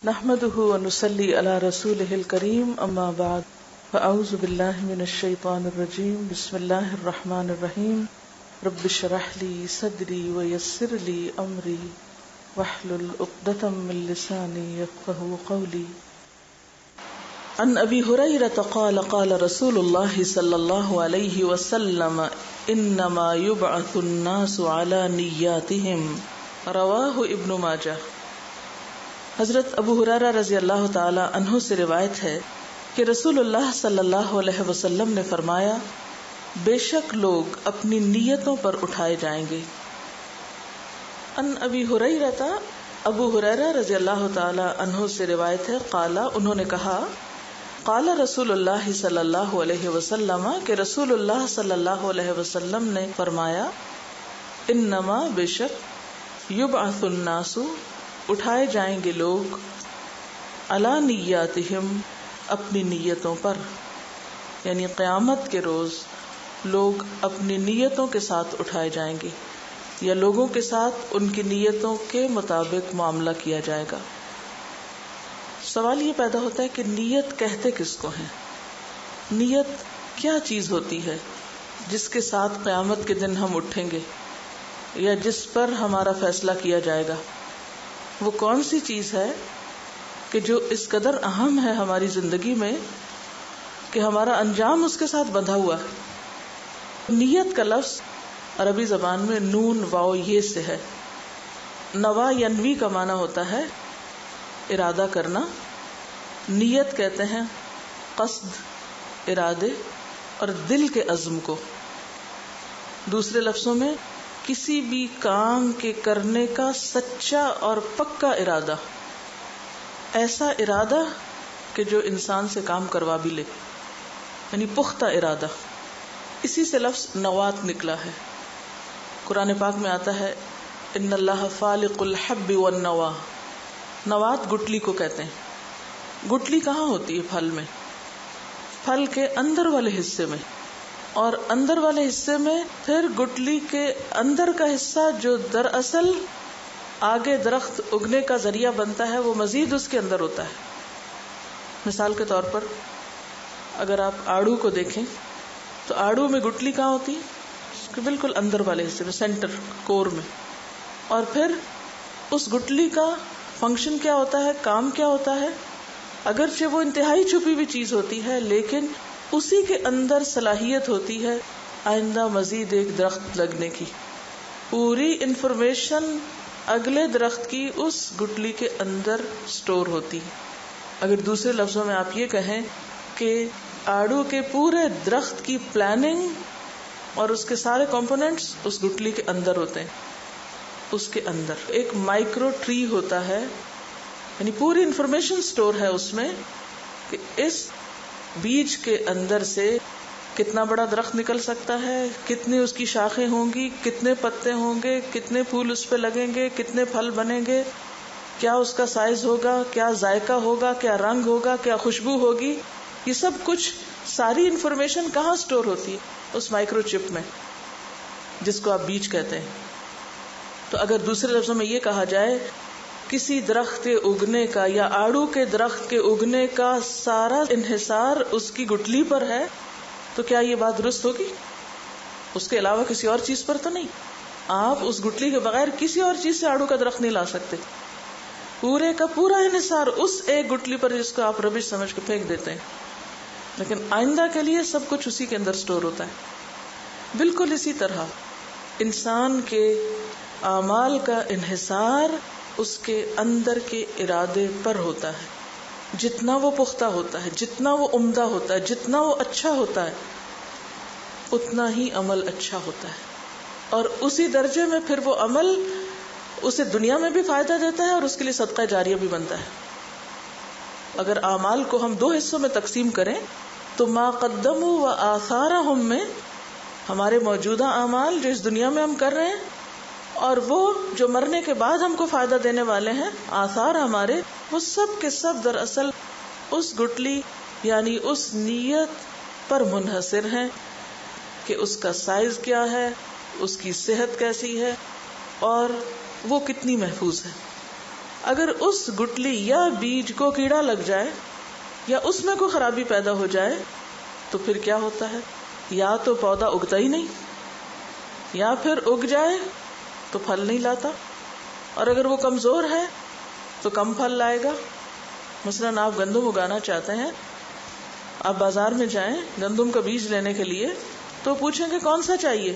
نحمده ونصلي على رسوله الكريم اما بعد فاعوذ بالله من الشيطان الرجيم بسم الله الرحمن الرحيم رب اشرح لي صدري ويسر لي امري واحلل عقدة من لساني يفقهوا قولي. عن ابي هريرة قال قال رسول الله صلى الله عليه وسلم انما يبعث الناس على نياتهم رواه ابن ماجہ. حضرت ابو ہریرہ رضی اللہ تعالی عنہ سے روایت ہے کہ رسول اللہ صلی اللہ علیہ وسلم نے فرمایا، بے شک لوگ اپنی نیتوں پر اٹھائے جائیں گے. ان ابی ہریرہ، ابو ہریرہ رضی اللہ تعالی عنہ سے روایت ہے، قال انہوں نے کہا، قال رسول اللہ صلی اللہ علیہ وسلم کہ رسول اللہ صلی اللہ علیہ وسلم نے فرمایا، انما بے شک یبعث الناس اٹھائے جائیں گے لوگ علی نیاتہم اپنی نیتوں پر، یعنی قیامت کے روز لوگ اپنی نیتوں کے ساتھ اٹھائے جائیں گے یا لوگوں کے ساتھ ان کی نیتوں کے مطابق معاملہ کیا جائے گا. سوال یہ پیدا ہوتا ہے کہ نیت کہتے کس کو ہیں؟ نیت کیا چیز ہوتی ہے جس کے ساتھ قیامت کے دن ہم اٹھیں گے یا جس پر ہمارا فیصلہ کیا جائے گا؟ وہ کون سی چیز ہے کہ جو اس قدر اہم ہے ہماری زندگی میں کہ ہمارا انجام اس کے ساتھ بندھا ہوا ہے؟ نیت کا لفظ عربی زبان میں نون واو یہ سے ہے. نوا ینوی کا معنی ہوتا ہے ارادہ کرنا. نیت کہتے ہیں قصد، ارادے اور دل کے عزم کو. دوسرے لفظوں میں کسی بھی کام کے کرنے کا سچا اور پکا ارادہ، ایسا ارادہ کہ جو انسان سے کام کروا بھی لے، یعنی پختہ ارادہ. اسی سے لفظ نوات نکلا ہے. قرآن پاک میں آتا ہے ان اللہ فالق الحب والنوا. نوات گٹلی کو کہتے ہیں. گٹلی کہاں ہوتی ہے؟ پھل میں، پھل کے اندر والے حصے میں، اور اندر والے حصے میں پھر گٹلی کے اندر کا حصہ جو دراصل آگے درخت اگنے کا ذریعہ بنتا ہے وہ مزید اس کے اندر ہوتا ہے. مثال کے طور پر اگر آپ آڑو کو دیکھیں تو آڑو میں گٹلی کہاں ہوتی ہے؟ اس کے بالکل اندر والے حصے میں، سینٹر کور میں. اور پھر اس گٹلی کا فنکشن کیا ہوتا ہے، کام کیا ہوتا ہے؟ اگرچہ وہ انتہائی چھپی ہوئی چیز ہوتی ہے لیکن اسی کے اندر صلاحیت ہوتی ہے آئندہ مزید ایک درخت لگنے کی. پوری انفارمیشن اگلے درخت کی اس گٹلی کے اندر سٹور ہوتی ہے. اگر دوسرے لفظوں میں آپ یہ کہیں کہ آڑو کے پورے درخت کی پلاننگ اور اس کے سارے کمپوننٹس اس گٹلی کے اندر ہوتے ہیں. اس کے اندر ایک مائکرو ٹری ہوتا ہے، یعنی پوری انفارمیشن سٹور ہے اس میں کہ اس بیج کے اندر سے کتنا بڑا درخت نکل سکتا ہے، کتنی اس کی شاخیں ہوں گی، کتنے پتے ہوں گے، کتنے پھول اس پہ لگیں گے، کتنے پھل بنیں گے، کیا اس کا سائز ہوگا، کیا ذائقہ ہوگا، کیا رنگ ہوگا، کیا خوشبو ہوگی. یہ سب کچھ ساری انفارمیشن کہاں سٹور ہوتی ہے؟ اس مائکرو چپ میں جس کو آپ بیج کہتے ہیں. تو اگر دوسرے لفظوں میں یہ کہا جائے کسی درخت کے اگنے کا یا آڑو کے درخت کے اگنے کا سارا انحصار اس کی گٹلی پر ہے تو کیا یہ بات درست ہوگی؟ اس کے علاوہ کسی اور چیز پر تو نہیں. آپ اس گٹلی کے بغیر کسی اور چیز سے آڑو کا درخت نہیں لا سکتے. پورے کا پورا انحصار اس ایک گٹلی پر جس کو آپ ربش سمجھ کے پھینک دیتے ہیں، لیکن آئندہ کے لیے سب کچھ اسی کے اندر سٹور ہوتا ہے. بالکل اسی طرح انسان کے اعمال کا انحصار اس کے اندر کے ارادے پر ہوتا ہے. جتنا وہ پختہ ہوتا ہے، جتنا وہ عمدہ ہوتا ہے، جتنا وہ اچھا ہوتا ہے، اتنا ہی عمل اچھا ہوتا ہے. اور اسی درجے میں پھر وہ عمل اسے دنیا میں بھی فائدہ دیتا ہے اور اس کے لیے صدقہ جاریہ بھی بنتا ہے. اگر اعمال کو ہم 2 حصوں میں تقسیم کریں تو ما قدموا و آثارہم میں ہمارے موجودہ اعمال جو اس دنیا میں ہم کر رہے ہیں، اور وہ جو مرنے کے بعد ہم کو فائدہ دینے والے ہیں آثار ہمارے، وہ سب کے سب دراصل اس گٹلی یعنی اس نیت پر منحصر ہیں کہ اس کا سائز کیا ہے، اس کی صحت کیسی ہے اور وہ کتنی محفوظ ہے. اگر اس گٹلی یا بیج کو کیڑا لگ جائے یا اس میں کوئی خرابی پیدا ہو جائے تو پھر کیا ہوتا ہے؟ یا تو پودا اگتا ہی نہیں، یا پھر اگ جائے تو پھل نہیں لاتا، اور اگر وہ کمزور ہے تو کم پھل لائے گا۔ مثلاً آپ گندم اگانا چاہتے ہیں، آپ بازار میں جائیں گندم کا بیج لینے کے لیے تو پوچھیں کہ کون سا چاہیے،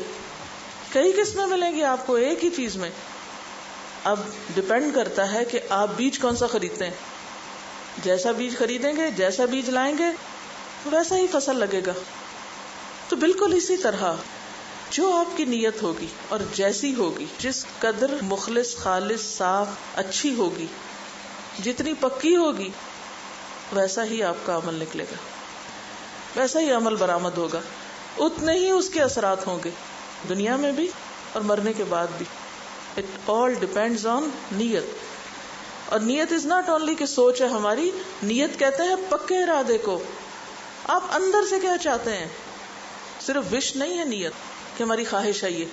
کئی قسمیں ملیں گی آپ کو ایک ہی چیز میں۔ اب ڈپینڈ کرتا ہے کہ آپ بیج کون سا خریدتے ہیں، جیسا بیج خریدیں گے، جیسا بیج لائیں گے ویسا ہی فصل لگے گا۔ تو بالکل اسی طرح جو آپ کی نیت ہوگی اور جیسی ہوگی، جس قدر مخلص، خالص، صاف، اچھی ہوگی، جتنی پکی ہوگی، ویسا ہی آپ کا عمل نکلے گا، ویسا ہی عمل برآمد ہوگا، اتنے ہی اس کے اثرات ہوں گے دنیا میں بھی اور مرنے کے بعد بھی۔ It all depends on نیت۔ اور نیت از ناٹ اونلی کہ سوچ ہے ہماری، نیت کہتے ہیں پکے ارادے کو۔ آپ اندر سے کیا چاہتے ہیں، صرف وش نہیں ہے نیت کہ ہماری خواہش ہے، یہ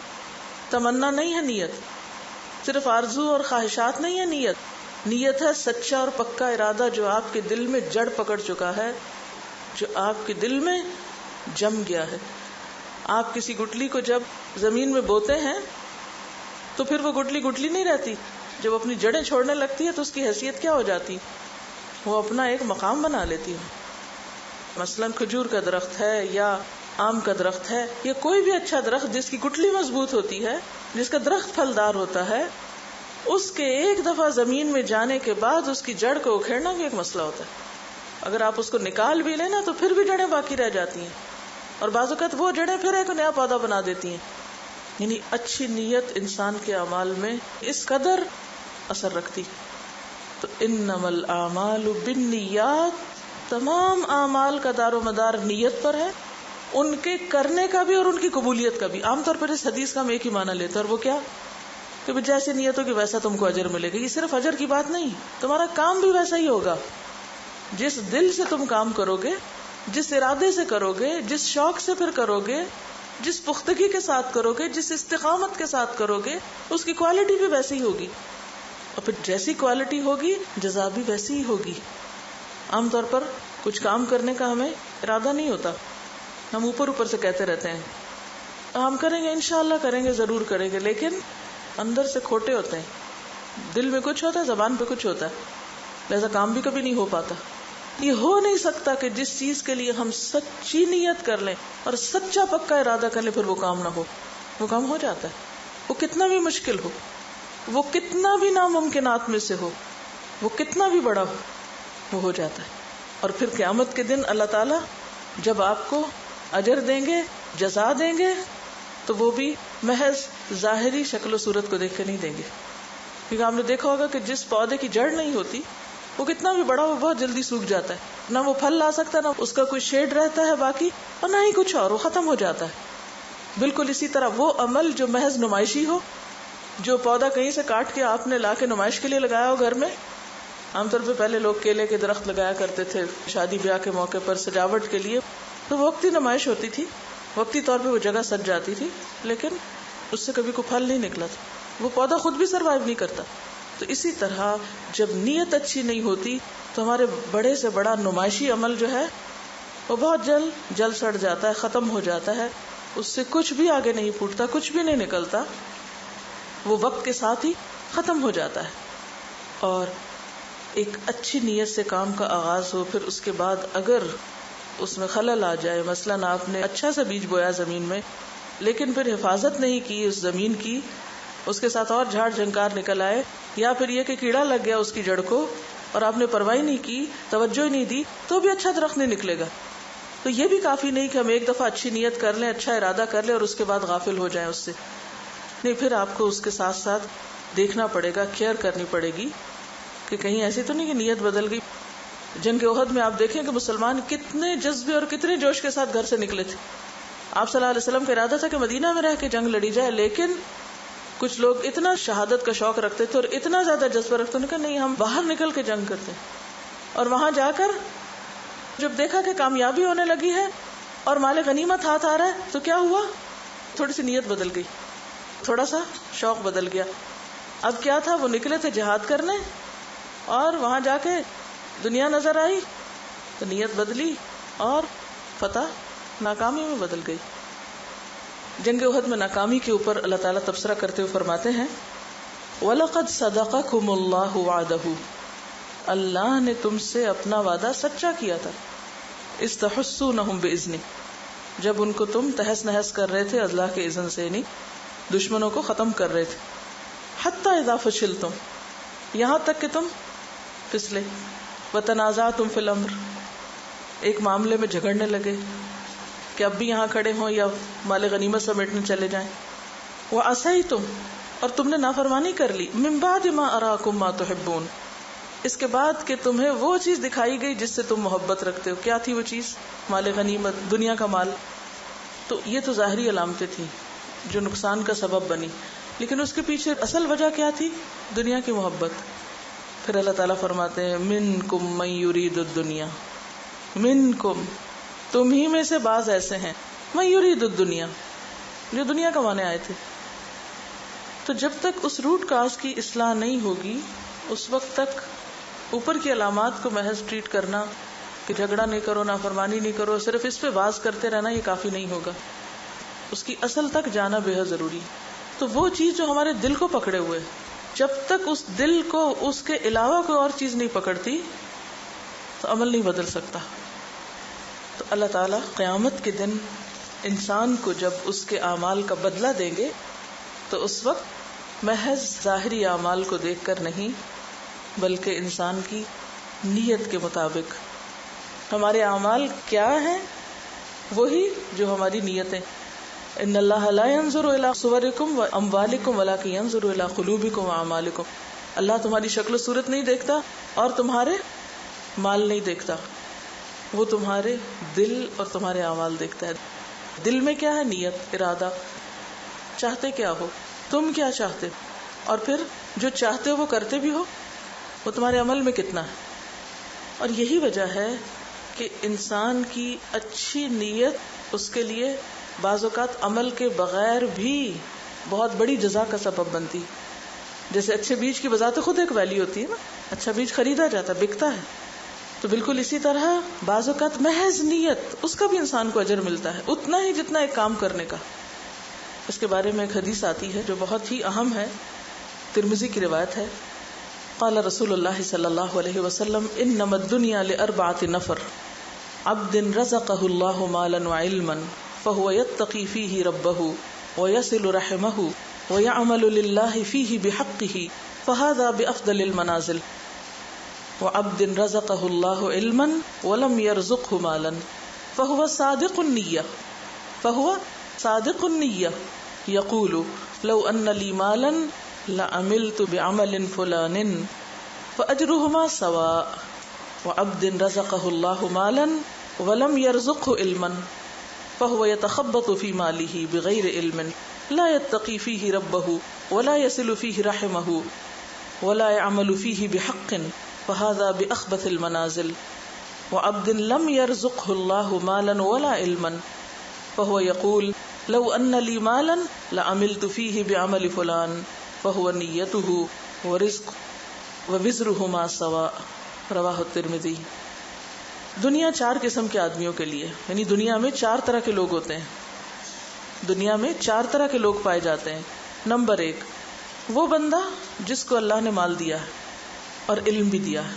تمنا نہیں ہے نیت، صرف آرزو اور خواہشات نہیں ہے نیت، نیت ہے سچا اور پکا ارادہ جو آپ کے دل میں جڑ پکڑ چکا ہے، جو آپ کے دل میں جم گیا ہے۔ آپ کسی گٹلی کو جب زمین میں بوتے ہیں تو پھر وہ گٹلی گٹلی نہیں رہتی، جب اپنی جڑیں چھوڑنے لگتی ہے تو اس کی حیثیت کیا ہو جاتی، وہ اپنا ایک مقام بنا لیتی ہے۔ مثلاً کھجور کا درخت ہے یا آم کا درخت ہے یا کوئی بھی اچھا درخت جس کی گٹلی مضبوط ہوتی ہے، جس کا درخت پھلدار ہوتا ہے، اس کے ایک دفعہ زمین میں جانے کے بعد اس کی جڑ کو اکھیڑنا بھی ایک مسئلہ ہوتا ہے۔ اگر آپ اس کو نکال بھی لیں نا تو پھر بھی جڑیں باقی رہ جاتی ہیں، اور بعض اوقات وہ جڑیں پھر ایک نیا پودا بنا دیتی ہیں۔ یعنی اچھی نیت انسان کے اعمال میں اس قدر اثر رکھتی۔ تو انما الاعمال بالنیات، تمام اعمال کا دار و مدار نیت پر ہے، ان کے کرنے کا بھی اور ان کی قبولیت کا بھی۔ عام طور پر اس حدیث کا ہم ایک ہی معنی لیتے ہیں، اور وہ کیا کہ جیسے نیت ہوگی ویسا تم کو اجر ملے گا۔ یہ صرف اجر کی بات نہیں، تمہارا کام بھی ویسا ہی ہوگا۔ جس دل سے تم کام کرو گے، جس ارادے سے کرو گے، جس شوق سے پھر کرو گے، جس پختگی کے ساتھ کرو گے، جس استقامت کے ساتھ کرو گے، اس کی کوالٹی بھی ویسی ہی ہوگی، اور پھر جیسی کوالٹی ہوگی جزا بھی ویسی ہی ہوگی۔ عام طور پر کچھ کام کرنے کا ہمیں ارادہ نہیں ہوتا، ہم اوپر اوپر سے کہتے رہتے ہیں ہم کریں گے، انشاءاللہ کریں گے، ضرور کریں گے، لیکن اندر سے کھوٹے ہوتے ہیں، دل میں کچھ ہوتا ہے، زبان پہ کچھ ہوتا ہے، لہذا کام بھی کبھی نہیں ہو پاتا۔ یہ ہو نہیں سکتا کہ جس چیز کے لیے ہم سچی نیت کر لیں اور سچا پکا ارادہ کر لیں پھر وہ کام نہ ہو۔ وہ کام ہو جاتا ہے، وہ کتنا بھی مشکل ہو، وہ کتنا بھی ناممکنات میں سے ہو، وہ کتنا بھی بڑا ہو، وہ ہو جاتا ہے۔ اور پھر قیامت کے دن اللہ تعالیٰ جب آپ کو اجر دیں گے، جزا دیں گے، تو وہ بھی محض ظاہری شکل و صورت کو دیکھ کے نہیں دیں گے، کیونکہ آپ نے دیکھا ہوگا کہ جس پودے کی جڑ نہیں ہوتی وہ کتنا بھی بڑا، وہ بہت جلدی سوکھ جاتا ہے، نہ وہ پھل لا سکتا، نہ اس کا کوئی شیڈ رہتا ہے باقی، اور نہ ہی کچھ اور، وہ ختم ہو جاتا ہے۔ بالکل اسی طرح وہ عمل جو محض نمائشی ہو، جو پودا کہیں سے کاٹ کے آپ نے لا کے نمائش کے لیے لگایا ہو گھر میں، عام طور پہ پہلے لوگ کیلے کے درخت لگایا کرتے تھے شادی بیاہ کے موقع پر سجاوٹ کے لیے، تو وقتی نمائش ہوتی تھی، وقتی طور پہ وہ جگہ سج جاتی تھی، لیکن اس سے کبھی کوئی پھل نہیں نکلا تھا، وہ پودا خود بھی سروائیو نہیں کرتا۔ تو اسی طرح جب نیت اچھی نہیں ہوتی تو ہمارے بڑے سے بڑا نمائشی عمل جو ہے وہ بہت جل سڑ جاتا ہے، ختم ہو جاتا ہے، اس سے کچھ بھی آگے نہیں پھوٹتا، کچھ بھی نہیں نکلتا، وہ وقت کے ساتھ ہی ختم ہو جاتا ہے۔ اور ایک اچھی نیت سے کام کا آغاز ہو، پھر اس کے بعد اگر اس میں خلل آ جائے، مثلاً آپ نے اچھا سا بیج بویا زمین میں لیکن پھر حفاظت نہیں کی اس زمین کی، اس کے ساتھ اور جھاڑ جھنکار نکل آئے، یا پھر یہ کہ کیڑا لگ گیا اس کی جڑ کو اور آپ نے پرواہی نہیں کی، توجہ ہی نہیں دی، تو بھی اچھا درخت نہیں نکلے گا۔ تو یہ بھی کافی نہیں کہ ہم ایک دفعہ اچھی نیت کر لیں، اچھا ارادہ کر لیں اور اس کے بعد غافل ہو جائیں اس سے، نہیں، پھر آپ کو اس کے ساتھ ساتھ دیکھنا پڑے گا، کیئر کرنی پڑے گی کہ کہیں ایسے تو نہیں کہ نیت بدل گئی۔ جنگ احد میں آپ دیکھیں کہ مسلمان کتنے جذبے اور کتنے جوش کے ساتھ گھر سے نکلے تھے۔ آپ صلی اللہ علیہ وسلم کا ارادہ تھا کہ مدینہ میں رہ کے جنگ لڑی جائے، لیکن کچھ لوگ اتنا شہادت کا شوق رکھتے تھے اور اتنا زیادہ جذبہ رکھتے تھے کہ نہیں، ہم باہر نکل کے جنگ کرتے ہیں۔ اور وہاں جا کر جب دیکھا کہ کامیابی ہونے لگی ہے اور مال غنیمت ہاتھ آ رہا ہے تو کیا ہوا، تھوڑی سی نیت بدل گئی، تھوڑا سا شوق بدل گیا۔ اب کیا تھا، وہ نکلے تھے جہاد کرنے، اور وہاں جا کے دنیا نظر آئی تو نیت بدلی اور فتح ناکامی میں بدل گئی. جنگ احد میں ناکامی کے اوپر اللہ تعالیٰ تبصرہ کرتے ہوئے فرماتے ہیں وَلَقَدْ صَدَقَكُمُ اللَّهُ وَعْدَهُ، اللہ نے تم سے اپنا وعدہ سچا کیا تھا. اِذْ تَحُسُّونَهُمْ بِإِذْنِهِ، جب ان کو تم تہس نہس کر رہے تھے اللہ کے اذن سے، نہیں دشمنوں کو ختم کر رہے تھے. حَتَّى إِذَا فَشِلْتُمْ، یہاں تک کہ تم پھسلے. وَتَنَازَعْتُمْ فِي الْأَمْرِ، ایک معاملے میں جھگڑنے لگے کہ اب بھی یہاں کھڑے ہوں یا مال غنیمت سمیٹنے چلے جائیں. وَعَصَيْتُمْ، اور تم نے نافرمانی کر لی. مِن بَعْدِ مَا أَرَاكُمْ مَا تُحِبُّونَ، اس کے بعد کہ تمہیں وہ چیز دکھائی گئی جس سے تم محبت رکھتے ہو. کیا تھی وہ چیز؟ مال غنیمت، دنیا کا مال. تو یہ تو ظاہری علامتیں تھیں جو نقصان کا سبب بنی، لیکن اس کے پیچھے اصل وجہ کیا تھی؟ دنیا کی محبت. پھر اللہ تعالیٰ فرماتے ہیں مِنْكُمْ مَن يُرِيدُ الدُّنْيَا، مِنْكُمْ، تم ہی میں سے بعض ایسے ہیں، مَن يُرِيدُ الدُّنْيَا، جو دنیا کمانے آئے تھے. تو جب تک اس روٹ کاز کی اصلاح نہیں ہوگی اس وقت تک اوپر کی علامات کو محض ٹریٹ کرنا کہ جھگڑا نہیں کرو، نافرمانی نہیں کرو، صرف اس پہ باز کرتے رہنا یہ کافی نہیں ہوگا. اس کی اصل تک جانا بے حد ضروری. تو وہ چیز جو ہمارے دل کو پکڑے ہوئے، جب تک اس دل کو اس کے علاوہ کوئی اور چیز نہیں پکڑتی تو عمل نہیں بدل سکتا. تو اللہ تعالیٰ قیامت کے دن انسان کو جب اس کے اعمال کا بدلہ دیں گے تو اس وقت محض ظاہری اعمال کو دیکھ کر نہیں بلکہ انسان کی نیت کے مطابق. ہمارے اعمال کیا ہیں؟ وہی جو ہماری نیتیں. ان اللہ لا ينظر الى صورکم واموالکم ولکن ينظر الى قلوبکم واعمالکم، اللہ تمہاری شکل و صورت نہیں دیکھتا اور تمہارے مال نہیں دیکھتا، وہ تمہارے دل اور تمہارے اعمال دیکھتا ہے. دل میں کیا ہے؟ نیت، ارادہ، چاہتے کیا ہو، تم کیا چاہتے، اور پھر جو چاہتے ہو وہ کرتے بھی ہو، وہ تمہارے عمل میں کتنا ہے. اور یہی وجہ ہے کہ انسان کی اچھی نیت اس کے لیے بعض اوقات عمل کے بغیر بھی بہت بڑی جزا کا سبب بنتی. جیسے اچھے بیج کی بذات خود ایک ویلیو ہوتی ہے نا، اچھا بیج خریدا جاتا ہے، بکتا ہے. تو بالکل اسی طرح بعض اوقات محض نیت، اس کا بھی انسان کو اجر ملتا ہے اتنا ہی جتنا ایک کام کرنے کا. اس کے بارے میں ایک حدیث آتی ہے جو بہت ہی اہم ہے، ترمذی کی روایت ہے. قال رسول اللہ صلی اللہ علیہ وسلم انما الدنیا لاربعۃ نفر عبد رزقه اللہ مالا وعلما فهو يتقي فيه ربه ويصل رحمه ويعمل لله فيه بحقه فهذا بأفضل المنازل، وعبد رزقه الله علما ولم يرزقه مالا فهو صادق النية يقول لو أن لي مالا لعملت بعمل فلان فأجرهما سواء، وعبد رزقه الله مالا ولم يرزقه علما فهو يتخبط في ماله بغير علم لا يتقي فيه ربه ولا يصل فيه رحمه ولا يعمل فيه بحق فهذا بأخبث المنازل، وعبد لم يرزقه الله مالا ولا علما فهو يقول لو أن لي مالا لعملت فيه بعمل فلان فهو نيته ورزق ووزرهما سواء. رواہ الترمذی. دنیا 4 قسم کے آدمیوں کے لیے، یعنی دنیا میں 4 طرح کے لوگ ہوتے ہیں. دنیا میں 4 طرح کے لوگ پائے جاتے ہیں. نمبر 1، وہ بندہ جس کو اللہ نے مال دیا ہے اور علم بھی دیا ہے.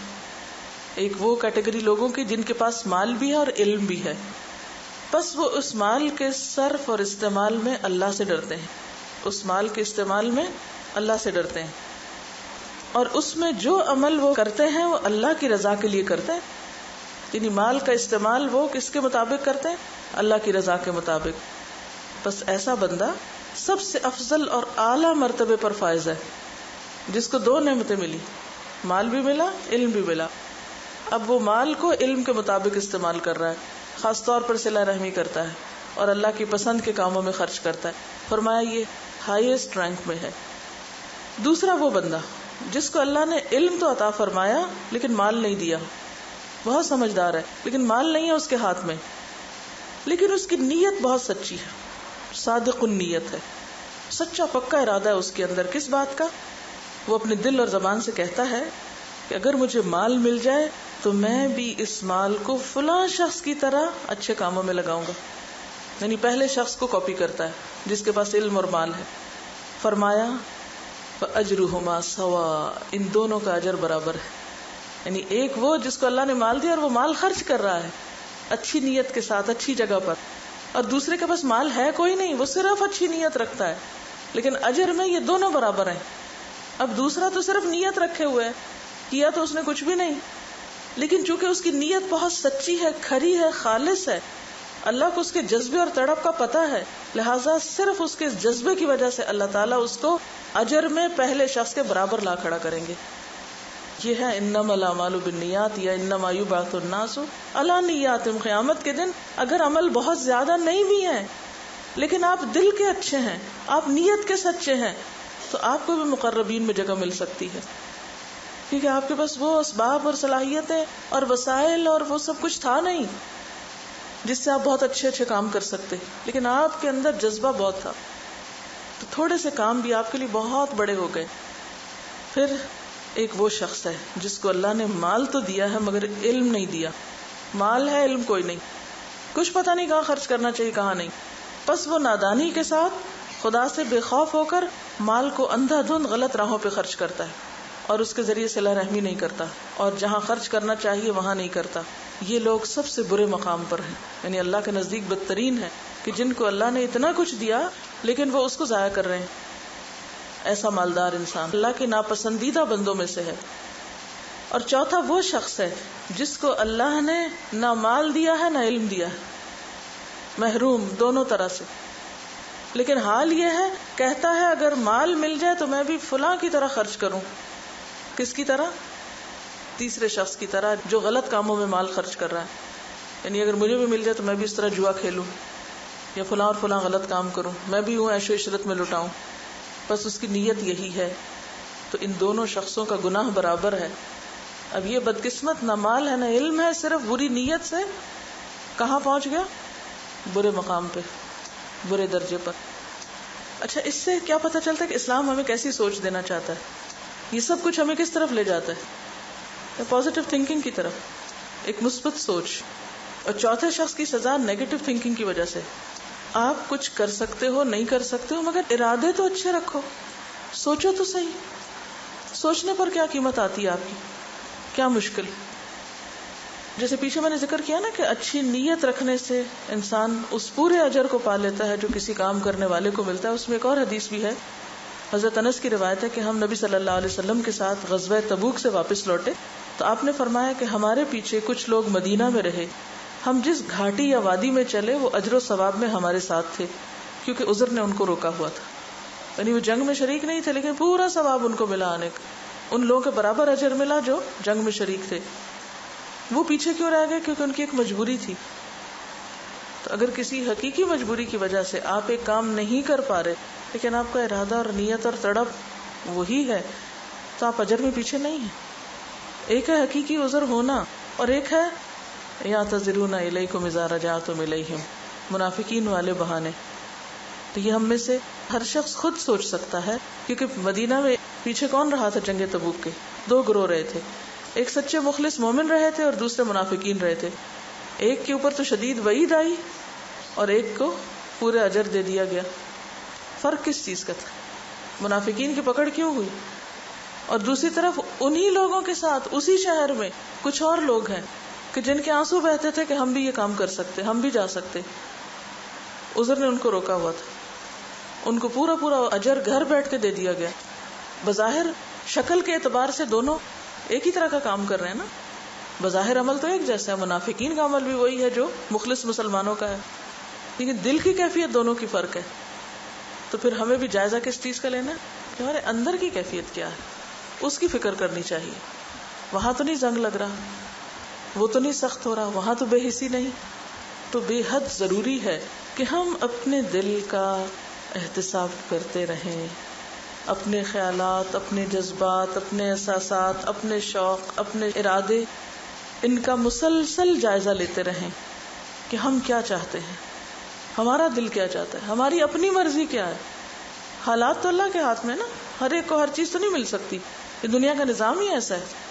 ایک وہ کیٹیگری لوگوں کی جن کے پاس مال بھی ہے اور علم بھی ہے، بس وہ اس مال کے صرف اور استعمال میں اللہ سے ڈرتے ہیں. اس مال کے استعمال میں اللہ سے ڈرتے ہیں، اور اس میں جو عمل وہ کرتے ہیں وہ اللہ کی رضا کے لیے کرتے ہیں. یعنی مال کا استعمال وہ کس کے مطابق کرتے ہیں؟ اللہ کی رضا کے مطابق. بس ایسا بندہ سب سے افضل اور اعلیٰ مرتبے پر فائز ہے، جس کو 2 نعمتیں ملی، مال بھی ملا، علم بھی ملا. اب وہ مال کو علم کے مطابق استعمال کر رہا ہے، خاص طور پر صلہ رحمی کرتا ہے اور اللہ کی پسند کے کاموں میں خرچ کرتا ہے. فرمایا یہ ہائیسٹ رینک میں ہے. دوسرا وہ بندہ جس کو اللہ نے علم تو عطا فرمایا لیکن مال نہیں دیا، بہت سمجھدار ہے لیکن مال نہیں ہے اس کے ہاتھ میں، لیکن اس کی نیت بہت سچی ہے، صادق النیت ہے، سچا پکا ارادہ ہے اس کے اندر. کس بات کا؟ وہ اپنے دل اور زبان سے کہتا ہے کہ اگر مجھے مال مل جائے تو میں بھی اس مال کو فلاں شخص کی طرح اچھے کاموں میں لگاؤں گا. یعنی پہلے شخص کو کاپی کرتا ہے جس کے پاس علم اور مال ہے. فرمایا فَأَجْرُهُمَا سَوَاءٌ، ان دونوں کا اجر برابر ہے. یعنی ایک وہ جس کو اللہ نے مال دیا اور وہ مال خرچ کر رہا ہے اچھی نیت کے ساتھ اچھی جگہ پر، اور دوسرے کے پاس مال ہے کوئی نہیں، وہ صرف اچھی نیت رکھتا ہے، لیکن اجر میں یہ دونوں برابر ہیں. اب دوسرا تو صرف نیت رکھے ہوئے ہے، کیا تو اس نے کچھ بھی نہیں، لیکن چونکہ اس کی نیت بہت سچی ہے، کھری ہے، خالص ہے، اللہ کو اس کے جذبے اور تڑپ کا پتہ ہے، لہٰذا صرف اس کے جذبے کی وجہ سے اللہ تعالیٰ اس کو اجر میں پہلے شخص کے برابر لا کھڑا کریں گے. یہ ہے انما الاعمال بالنیات یا انما یبعث الناس علی نیاتہم. قیامت کے دن اگر عمل بہت زیادہ نہیں بھی ہیں لیکن آپ دل کے اچھے ہیں، آپ نیت کے سچے ہیں، تو آپ کو بھی مقربین میں جگہ مل سکتی ہے، کیونکہ آپ کے پاس وہ اسباب اور صلاحیتیں اور وسائل اور وہ سب کچھ تھا نہیں جس سے آپ بہت اچھے اچھے کام کر سکتے، لیکن آپ کے اندر جذبہ بہت تھا، تو تھوڑے سے کام بھی آپ کے لیے بہت بڑے ہو گئے. پھر ایک وہ شخص ہے جس کو اللہ نے مال تو دیا ہے مگر علم نہیں دیا. مال ہے، علم کوئی نہیں، کچھ پتہ نہیں کہاں خرچ کرنا چاہیے کہاں نہیں، بس وہ نادانی کے ساتھ خدا سے بے خوف ہو کر مال کو اندھا دھند غلط راہوں پہ خرچ کرتا ہے اور اس کے ذریعے صلہ رحمی نہیں کرتا، اور جہاں خرچ کرنا چاہیے وہاں نہیں کرتا. یہ لوگ سب سے برے مقام پر ہیں، یعنی اللہ کے نزدیک بدترین ہے کہ جن کو اللہ نے اتنا کچھ دیا لیکن وہ اس کو ضائع کر رہے ہیں. ایسا مالدار انسان اللہ کے ناپسندیدہ بندوں میں سے ہے. اور چوتھا وہ شخص ہے جس کو اللہ نے نہ مال دیا ہے نہ علم دیا ہے، محروم دونوں طرح سے، لیکن حال یہ ہے کہتا ہے اگر مال مل جائے تو میں بھی فلاں کی طرح خرچ کروں. کس کی طرح؟ تیسرے شخص کی طرح جو غلط کاموں میں مال خرچ کر رہا ہے. یعنی اگر مجھے بھی مل جائے تو میں بھی اس طرح جوا کھیلوں یا فلاں اور فلاں غلط کام کروں، میں بھی ہوں عیش و عشرت میں لٹاؤں. بس اس کی نیت یہی ہے. تو ان دونوں شخصوں کا گناہ برابر ہے. اب یہ بدقسمت نہ مال ہے نہ علم ہے، صرف بری نیت سے کہاں پہنچ گیا؟ برے مقام پہ، برے درجے پر. اچھا، اس سے کیا پتہ چلتا ہے کہ اسلام ہمیں کیسی سوچ دینا چاہتا ہے؟ یہ سب کچھ ہمیں کس طرف لے جاتا ہے؟ پازیٹیو تھنکنگ کی طرف، ایک مثبت سوچ. اور چوتھے شخص کی سزا نیگیٹو تھنکنگ کی وجہ سے. آپ کچھ کر سکتے ہو، نہیں کر سکتے ہو، مگر ارادے تو اچھے رکھو، سوچو تو صحیح. سوچنے پر کیا قیمت آتی ہے آپ کی؟ کیا مشکل؟ جیسے پیچھے میں نے ذکر کیا نا کہ اچھی نیت رکھنے سے انسان اس پورے اجر کو پا لیتا ہے جو کسی کام کرنے والے کو ملتا ہے. اس میں ایک اور حدیث بھی ہے، حضرت انس کی روایت ہے کہ ہم نبی صلی اللہ علیہ وسلم کے ساتھ غزوہ تبوک سے واپس لوٹے تو آپ نے فرمایا کہ ہمارے پیچھے کچھ لوگ مدینہ میں رہے، ہم جس گھاٹی یا وادی میں چلے وہ اجر و ثواب میں ہمارے ساتھ تھے کیونکہ عذر نے ان کو روکا ہوا تھا. یعنی وہ جنگ میں شریک نہیں تھے لیکن پورا ثواب ان کو ملا آنے کا، ان لوگوں کے برابر اجر ملا جو جنگ میں شریک تھے. وہ پیچھے کیوں رہ گئے؟ کیونکہ ان کی ایک مجبوری تھی. تو اگر کسی حقیقی مجبوری کی وجہ سے آپ ایک کام نہیں کر پا رہے لیکن آپ کا ارادہ اور نیت اور تڑپ وہی ہے تو آپ اجر میں پیچھے نہیں ہیں. ایک ہے حقیقی عذر ہونا اور ایک ہے یعتذرون الیکم اذا رجعتم الیہم، منافقین والے بہانے. تو یہ ہم میں سے ہر شخص خود سوچ سکتا ہے، کیونکہ مدینہ میں پیچھے کون رہا تھا جنگ تبوک کے؟ دو گروہ رہے تھے، ایک سچے مخلص مومن رہے تھے اور دوسرے منافقین رہے تھے. ایک کے اوپر تو شدید وعید آئی اور ایک کو پورے اجر دے دیا گیا. فرق کس چیز کا تھا؟ منافقین کی پکڑ کیوں ہوئی؟ اور دوسری طرف انہی لوگوں کے ساتھ اسی شہر میں کچھ اور لوگ ہیں کہ جن کے آنسو بہتے تھے کہ ہم بھی یہ کام کر سکتے، ہم بھی جا سکتے. عذر نے ان کو روکا ہوا تھا، ان کو پورا پورا اجر گھر بیٹھ کے دے دیا گیا. بظاہر شکل کے اعتبار سے دونوں ایک ہی طرح کا کام کر رہے ہیں نا، بظاہر عمل تو ایک جیسا ہے، منافقین کا عمل بھی وہی ہے جو مخلص مسلمانوں کا ہے، لیکن دل کی کیفیت دونوں کی فرق ہے. تو پھر ہمیں بھی جائزہ کس چیز کا لینا ہے کہ ہمارے اندر کی کیفیت کیا ہے، اس کی فکر کرنی چاہیے. وہاں تو نہیں زنگ لگ رہا، وہ تو نہیں سخت ہو رہا، وہاں تو بے حسی نہیں. تو بے حد ضروری ہے کہ ہم اپنے دل کا احتساب کرتے رہیں، اپنے خیالات، اپنے جذبات، اپنے احساسات، اپنے شوق، اپنے ارادے، ان کا مسلسل جائزہ لیتے رہیں کہ ہم کیا چاہتے ہیں، ہمارا دل کیا چاہتا ہے، ہماری اپنی مرضی کیا ہے. حالات تو اللہ کے ہاتھ میں نا، ہر ایک کو ہر چیز تو نہیں مل سکتی، یہ دنیا کا نظام ہی ایسا ہے.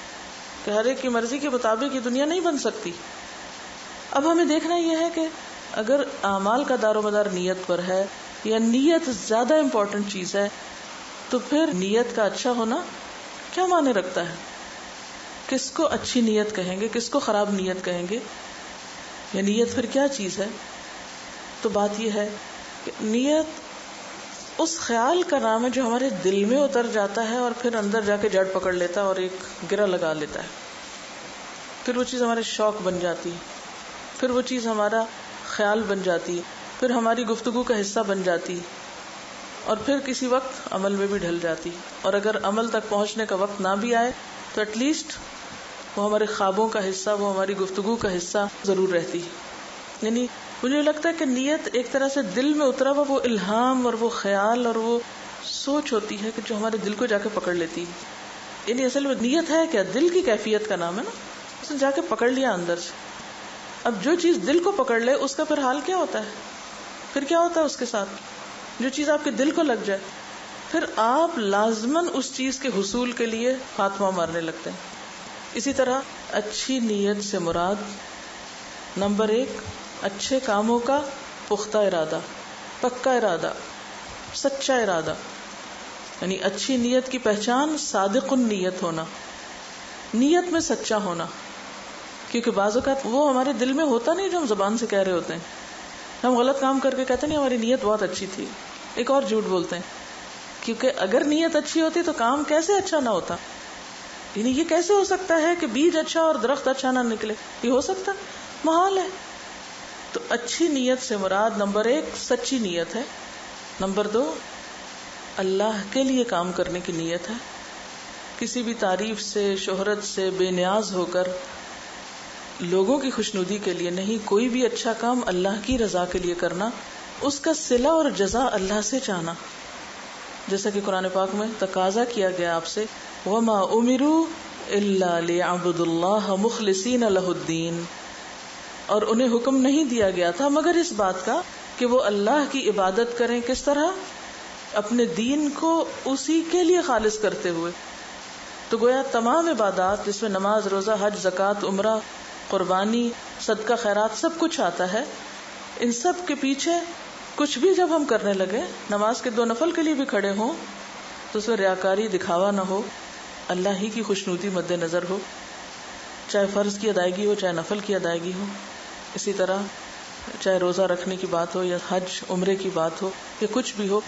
کہ ہر ایک کی مرضی کے مطابق یہ دنیا نہیں بن سکتی. اب ہمیں دیکھنا یہ ہے کہ اگر اعمال کا دار و مدار نیت پر ہے یا نیت زیادہ امپورٹنٹ چیز ہے تو پھر نیت کا اچھا ہونا کیا معنی رکھتا ہے؟ کس کو اچھی نیت کہیں گے, کس کو خراب نیت کہیں گے, یا نیت پھر کیا چیز ہے؟ تو بات یہ ہے کہ نیت اس خیال کا نام ہے جو ہمارے دل میں اتر جاتا ہے اور پھر اندر جا کے جڑ پکڑ لیتا ہے اور ایک گرہ لگا لیتا ہے. پھر وہ چیز ہمارے شوق بن جاتی, پھر وہ چیز ہمارا خیال بن جاتی, پھر ہماری گفتگو کا حصہ بن جاتی, اور پھر کسی وقت عمل میں بھی ڈھل جاتی. اور اگر عمل تک پہنچنے کا وقت نہ بھی آئے تو ایٹ لیسٹ وہ ہمارے خوابوں کا حصہ, وہ ہماری گفتگو کا حصہ ضرور رہتی. یعنی مجھے لگتا ہے کہ نیت ایک طرح سے دل میں اترا ہوا وہ الہام اور وہ خیال اور وہ سوچ ہوتی ہے کہ جو ہمارے دل کو جا کے پکڑ لیتی ہے. یعنی اصل میں نیت ہے کیا؟ دل کی کیفیت کا نام ہے نا. اس نے جا کے پکڑ لیا اندر سے. اب جو چیز دل کو پکڑ لے اس کا پھر حال کیا ہوتا ہے؟ پھر کیا ہوتا ہے اس کے ساتھ؟ جو چیز آپ کے دل کو لگ جائے پھر آپ لازماً اس چیز کے حصول کے لیے خاتمہ مارنے لگتے ہیں. اسی طرح اچھی نیت سے مراد نمبر 1 اچھے کاموں کا پختہ ارادہ, پکا ارادہ, سچا ارادہ. یعنی اچھی نیت کی پہچان صادق النیت ہونا, نیت میں سچا ہونا. کیونکہ بعض اوقات وہ ہمارے دل میں ہوتا نہیں جو ہم زبان سے کہہ رہے ہوتے ہیں. ہم غلط کام کر کے کہتے نہیں ہماری نیت بہت اچھی تھی, ایک اور جھوٹ بولتے ہیں. کیونکہ اگر نیت اچھی ہوتی تو کام کیسے اچھا نہ ہوتا؟ یعنی یہ کیسے ہو سکتا ہے کہ بیج اچھا اور درخت اچھا نہ نکلے؟ یہ ہو سکتا؟ محال ہے. تو اچھی نیت سے مراد نمبر 1 سچی نیت ہے, نمبر 2 اللہ کے لیے کام کرنے کی نیت ہے. کسی بھی تعریف سے, شہرت سے بے نیاز ہو کر لوگوں کی خوشنودی کے لیے نہیں, کوئی بھی اچھا کام اللہ کی رضا کے لیے کرنا, اس کا صلہ اور جزا اللہ سے چاہنا. جیسا کہ قرآن پاک میں تقاضا کیا گیا آپ سے, وَمَا أُمِرُوا إِلَّا لِيَعْبُدُوا اللَّهَ مُخْلِصِينَ لَهُ الدِّينَ, اور انہیں حکم نہیں دیا گیا تھا مگر اس بات کا کہ وہ اللہ کی عبادت کریں. کس طرح؟ اپنے دین کو اسی کے لیے خالص کرتے ہوئے. تو گویا تمام عبادات جس میں نماز, روزہ, حج, زکوٰۃ, عمرہ, قربانی, صدقہ, خیرات سب کچھ آتا ہے, ان سب کے پیچھے کچھ بھی جب ہم کرنے لگے, نماز کے 2 نفل کے لیے بھی کھڑے ہوں تو اس میں ریاکاری, دکھاوا نہ ہو, اللہ ہی کی خوشنودی مد نظر ہو, چاہے فرض کی ادائیگی ہو چاہے نفل کی ادائیگی ہو. اسی طرح چاہے روزہ رکھنے کی بات ہو یا حج عمرے کی بات ہو یا کچھ بھی ہو,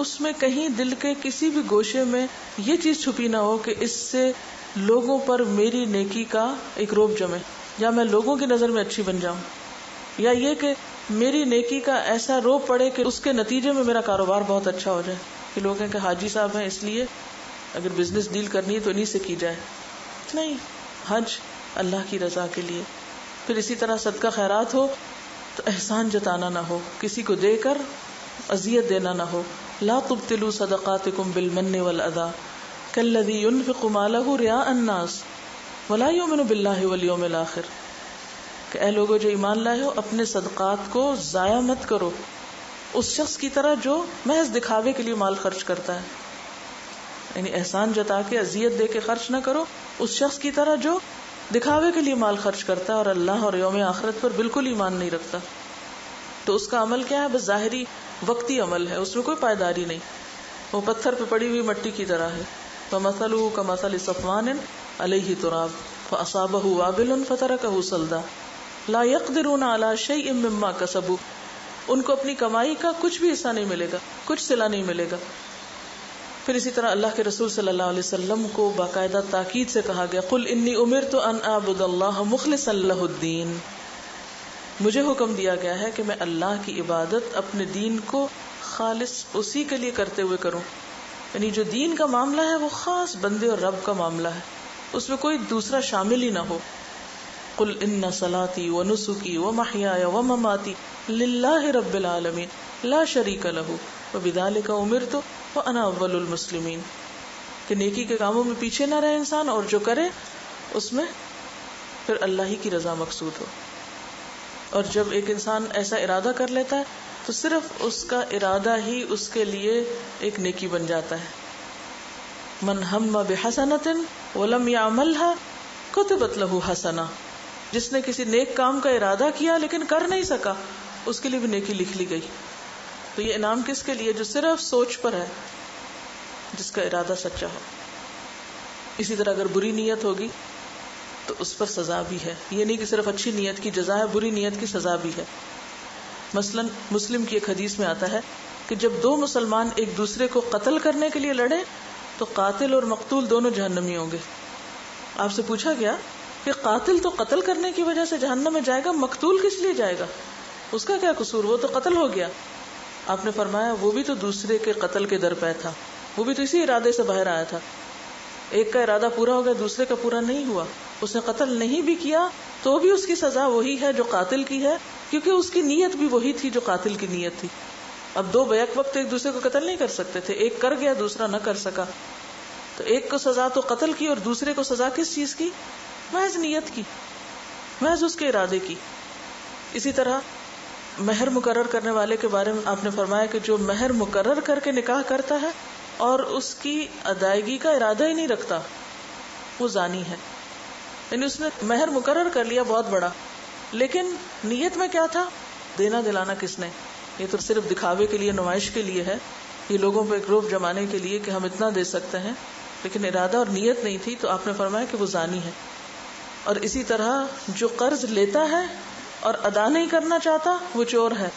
اس میں کہیں دل کے کسی بھی گوشے میں یہ چیز چھپی نہ ہو کہ اس سے لوگوں پر میری نیکی کا ایک روب جمے, یا میں لوگوں کی نظر میں اچھی بن جاؤں, یا یہ کہ میری نیکی کا ایسا روب پڑے کہ اس کے نتیجے میں میرا کاروبار بہت اچھا ہو جائے, کہ لوگ کہیں کہ حاجی صاحب ہیں اس لیے اگر بزنس ڈیل کرنی ہے تو انہی سے کی جائے. نہیں, حج اللہ کی رضا کے لیے. پھر اسی طرح صدقہ خیرات ہو تو احسان جتانا نہ ہو, کسی کو دے کر اذیت دینا نہ ہو. لا تبطلوا صدقاتکم بالمن والاذى كالذي ينفق ماله رئاء الناس ولا يؤمن بالله واليوم الاخر. کہ اے لوگوں جو ایمان لائے ہو, اپنے صدقات کو ضائع مت کرو اس شخص کی طرح جو محض دکھاوے کے لیے مال خرچ کرتا ہے. یعنی احسان جتا کے اذیت دے کے خرچ نہ کرو اس شخص کی طرح جو دکھاوے کے لیے مال خرچ کرتا ہے اور اللہ اور یوم آخرت پر بالکل ایمان نہیں رکھتا. تو اس کا عمل کیا ہے؟ بس ظاہری وقتی عمل ہے, اس میں کوئی پائیداری نہیں, وہ پتھر پہ پڑی ہوئی مٹی کی طرح ہے. فَمَثَلُهُ كَمَثَلِ صَفْوَانٍ عَلَيْهِ تُرَابٌ فَأَصَابَهُ وَابِلٌ فَتَرَكَهُ صَلْدًا لَا يَقْدِرُونَ عَلَى شَيْءٍ مِّمَّا كَسَبُوا. ان کو اپنی کمائی کا کچھ بھی حصہ نہیں ملے گا, کچھ صلہ نہیں ملے گا. پھر اسی طرح اللہ کے رسول صلی اللہ علیہ وسلم کو باقاعدہ تاکید سے کہا گیا, قل انی امرت ان اعبد اللہ مخلصا لہ الدین. مجھے حکم دیا گیا ہے کہ میں اللہ کی عبادت اپنے دین کو خالص اسی کے لیے کرتے ہوئے کروں. یعنی جو دین کا معاملہ ہے وہ خاص بندے اور رب کا معاملہ ہے, اس میں کوئی دوسرا شامل ہی نہ ہو. قل ان صلاتی ونسکی ومحیای ومماتی للہ رب العالمین لا شریک لہ وبذلک امرت وانا اول المسلمین. کہ نیکی کے کاموں میں پیچھے نہ رہے انسان, اور جو کرے اس میں پھر اللہ ہی کی رضا مقصود ہو. اور جب ایک انسان ایسا ارادہ کر لیتا ہے تو صرف اس کا ارادہ ہی اس کے لیے ایک نیکی بن جاتا ہے. من ہم بحسنۃ ولم يعملها کتبت لہ حسنہ، جس نے کسی نیک کام کا ارادہ کیا لیکن کر نہیں سکا، اس کے لیے بھی نیکی لکھ لی گئی. تو یہ انعام کس کے لیے؟ جو صرف سوچ پر ہے، جس کا ارادہ سچا ہو. اسی طرح اگر بری نیت ہوگی تو اس پر سزا بھی ہے. یہ نہیں کہ صرف اچھی نیت کی جزا ہے، بری نیت کی سزا بھی ہے. مثلا مسلم کی ایک حدیث میں آتا ہے کہ جب دو مسلمان ایک دوسرے کو قتل کرنے کے لیے لڑے تو قاتل اور مقتول دونوں جہنمی ہوں گے. آپ سے پوچھا گیا کہ قاتل تو قتل کرنے کی وجہ سے جہنم میں جائے گا، مقتول کس لیے جائے گا؟ اس کا کیا قصور؟ وہ تو قتل ہو گیا. آپ نے فرمایا وہ بھی تو دوسرے کے قتل کے درپے تھا، وہ بھی تو اسی ارادے سے باہر آیا تھا. ایک کا ارادہ پورا ہو گیا، دوسرے کا پورا نہیں ہوا. اس نے قتل نہیں بھی کیا تو بھی اس کی سزا وہی ہے جو قاتل کی ہے، کیونکہ اس کی نیت بھی وہی تھی جو قاتل کی نیت تھی. اب دو بیک وقت ایک دوسرے کو قتل نہیں کر سکتے تھے، ایک کر گیا دوسرا نہ کر سکا، تو ایک کو سزا تو قتل کی اور دوسرے کو سزا کس چیز کی؟ محض نیت کی، محض اس کے ارادے کی. اسی طرح مہر مقرر کرنے والے کے بارے میں آپ نے فرمایا کہ جو مہر مقرر کر کے نکاح کرتا ہے اور اس کی ادائیگی کا ارادہ ہی نہیں رکھتا، وہ زانی ہے. یعنی اس نے مہر مقرر کر لیا بہت بڑا، لیکن نیت میں کیا تھا؟ دینا دلانا کس نے؟ یہ تو صرف دکھاوے کے لیے، نمائش کے لیے ہے، یہ لوگوں پہ ایک روب جمانے کے لیے کہ ہم اتنا دے سکتے ہیں، لیکن ارادہ اور نیت نہیں تھی. تو آپ نے فرمایا کہ وہ زانی ہے. اور اسی طرح جو قرض لیتا ہے اور ادا نہیں کرنا چاہتا وہ چور ہے.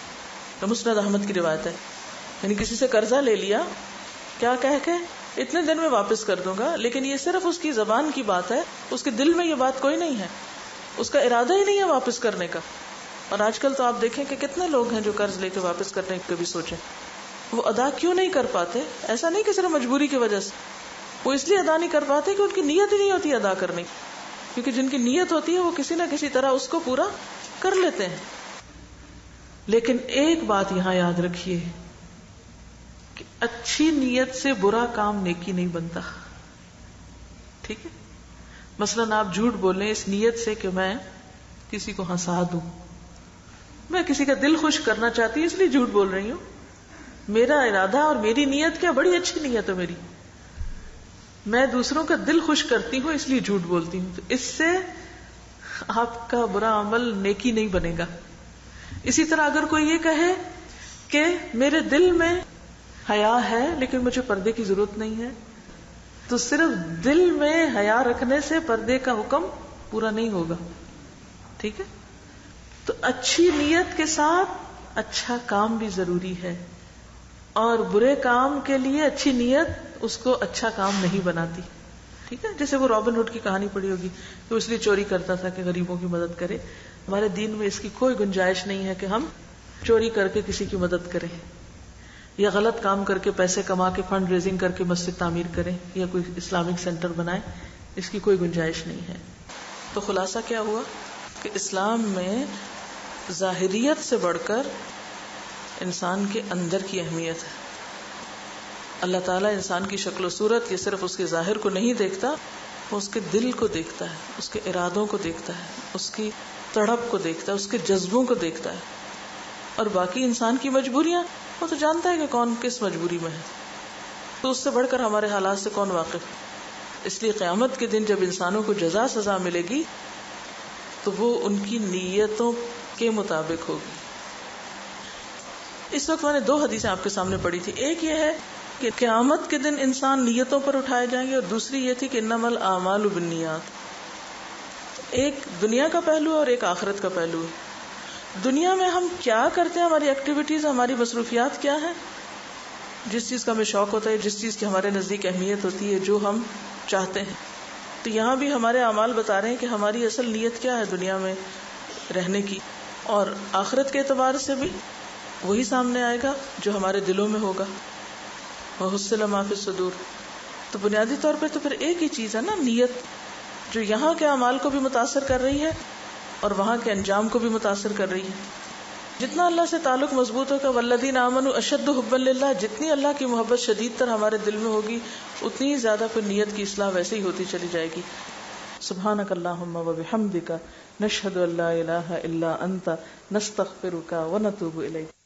مسند احمد کی روایت ہے. یعنی کسی سے قرضہ لے لیا، کیا کہہ کے اتنے دن میں واپس کر دوں گا، لیکن یہ صرف اس کی زبان کی بات ہے، اس کے دل میں یہ بات کوئی نہیں ہے، اس کا ارادہ ہی نہیں ہے واپس کرنے کا. اور آج کل تو آپ دیکھیں کہ کتنے لوگ ہیں جو قرض لے کے واپس کرنے کی کبھی سوچیں. وہ ادا کیوں نہیں کر پاتے؟ ایسا نہیں کہ صرف مجبوری کی وجہ سے، وہ اس لیے ادا نہیں کر پاتے کہ ان کی نیت ہی نہیں ہوتی ادا کرنے کی. کیونکہ جن کی نیت ہوتی ہے وہ کسی نہ کسی طرح اس کو پورا کر لیتے ہیں. لیکن ایک بات یہاں یاد رکھیے کہ اچھی نیت سے برا کام نیکی نہیں بنتا. ٹھیک ہے؟ مثلاً آپ جھوٹ بولیں اس نیت سے کہ میں کسی کو ہنسا دوں، میں کسی کا دل خوش کرنا چاہتی ہوں اس لیے جھوٹ بول رہی ہوں. میرا ارادہ اور میری نیت کیا بڑی اچھی نیت ہے میری، میں دوسروں کا دل خوش کرتی ہوں اس لیے جھوٹ بولتی ہوں. تو اس سے آپ کا برا عمل نیکی نہیں بنے گا. اسی طرح اگر کوئی یہ کہے کہ میرے دل میں حیا ہے لیکن مجھے پردے کی ضرورت نہیں ہے، تو صرف دل میں حیا رکھنے سے پردے کا حکم پورا نہیں ہوگا. ٹھیک ہے؟ تو اچھی نیت کے ساتھ اچھا کام بھی ضروری ہے، اور برے کام کے لیے اچھی نیت اس کو اچھا کام نہیں بناتی. ٹھیک ہے؟ جیسے وہ رابن ہوڈ کی کہانی پڑھی ہوگی کہ اس لیے چوری کرتا تھا کہ غریبوں کی مدد کرے. ہمارے دین میں اس کی کوئی گنجائش نہیں ہے کہ ہم چوری کر کے کسی کی مدد کریں یا غلط کام کر کے پیسے کما کے فنڈ ریزنگ کر کے مسجد تعمیر کریں یا کوئی اسلامک سینٹر بنائیں. اس کی کوئی گنجائش نہیں ہے. تو خلاصہ کیا ہوا کہ اسلام میں ظاہریت سے بڑھ کر انسان کے اندر کی اہمیت ہے. اللہ تعالیٰ انسان کی شکل و صورت یہ صرف اس کے ظاہر کو نہیں دیکھتا، وہ اس کے دل کو دیکھتا ہے، اس کے ارادوں کو دیکھتا ہے، اس کی تڑپ کو دیکھتا ہے، اس کے جذبوں کو دیکھتا ہے. اور باقی انسان کی مجبوریاں وہ تو جانتا ہے کہ کون کس مجبوری میں ہے، تو اس سے بڑھ کر ہمارے حالات سے کون واقف. اس لیے قیامت کے دن جب انسانوں کو جزا سزا ملے گی تو وہ ان کی نیتوں کے مطابق ہوگی. اس وقت میں نے 2 حدیثیں آپ کے سامنے پڑھی تھی. ایک یہ ہے کہ قیامت کے دن انسان نیتوں پر اٹھائے جائیں گے، اور دوسری یہ تھی کہ انما الاعمال بالنیات. ایک دنیا کا پہلو ہے اور ایک آخرت کا پہلو ہے. دنیا میں ہم کیا کرتے ہیں، ہماری ایکٹیویٹیز، ہماری مصروفیات کیا ہیں، جس چیز کا ہمیں شوق ہوتا ہے، جس چیز کی ہمارے نزدیک اہمیت ہوتی ہے، جو ہم چاہتے ہیں. تو یہاں بھی ہمارے اعمال بتا رہے ہیں کہ ہماری اصل نیت کیا ہے دنیا میں رہنے کی. اور آخرت کے اعتبار سے بھی وہی سامنے آئے گا جو ہمارے دلوں میں ہوگا. وَحُصِّلَ مَا فِي الصُّدُورِ. تو بنیادی طور پہ تو پھر ایک ہی چیز ہے نا، نیت، جو یہاں کے اعمال کو بھی متاثر کر رہی ہے اور وہاں کے انجام کو بھی متاثر کر رہی ہے. جتنا اللہ سے تعلق مضبوط ہوگا، وَالَّذِينَ آمَنُوا أَشَدُّ حُبًّا لِلَّهِ، جتنی اللہ کی محبت شدید تر ہمارے دل میں ہوگی اتنی ہی زیادہ پھر نیت کی اصلاح ویسے ہی ہوتی چلی جائے گی. سبحانک اللہم وبحمدک، نشہد ان لا الہ الا انت، نستغفرک ونتوب الیک.